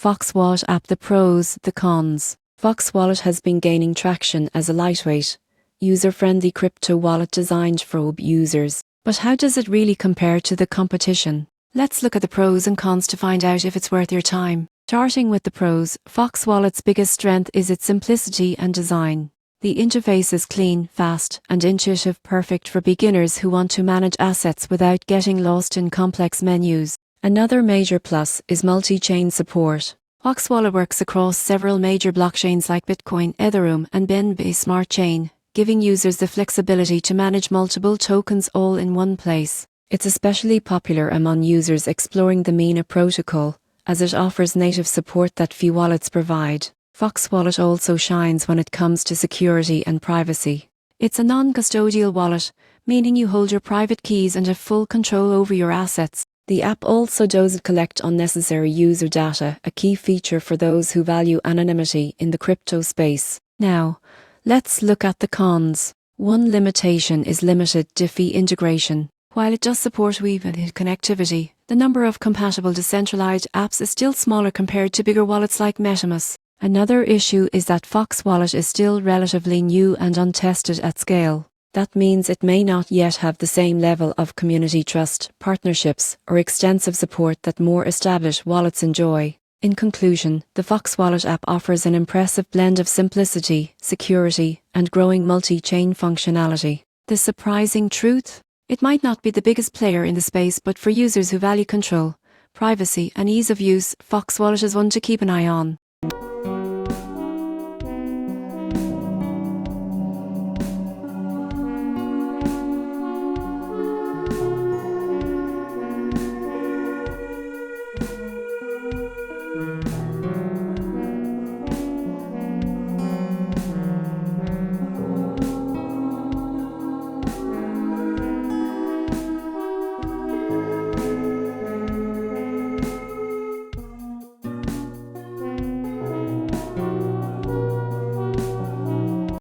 FoxWallet app. The pros, the cons. FoxWallet has been gaining traction as a lightweight, user-friendly crypto wallet designed for users. But how does it really compare to the competition? Let's look at the pros and cons to find out if it's worth your time. Starting with the pros, FoxWallet's biggest strength is its simplicity and design. The interface is clean, fast, and intuitive, perfect for beginners who want to manage assets without getting lost in complex menus. Another major plus is multi-chain support. FoxWallet works across several major blockchains like Bitcoin, Ethereum, and BNB Smart Chain, giving users the flexibility to manage multiple tokens all in one place. It's especially popular among users exploring the MENA protocol, as it offers native support that few wallets provide. FoxWallet also shines when it comes to security and privacy. It's a non-custodial wallet, meaning you hold your private keys and have full control over your assets. The app also doesn't collect unnecessary user data, a key feature for those who value anonymity in the crypto space. Now, let's look at the cons. One limitation is limited DeFi integration. While it does support Wi-Fi connectivity, the number of compatible decentralized apps is still smaller compared to bigger wallets like MetaMask. Another issue is that FoxWallet is still relatively new and untested at scale. That means it may not yet have the same level of community trust, partnerships, or extensive support that more established wallets enjoy. In conclusion, the FoxWallet app offers an impressive blend of simplicity, security, and growing multi-chain functionality. The surprising truth? It might not be the biggest player in the space, but for users who value control, privacy, and ease of use, FoxWallet is one to keep an eye on.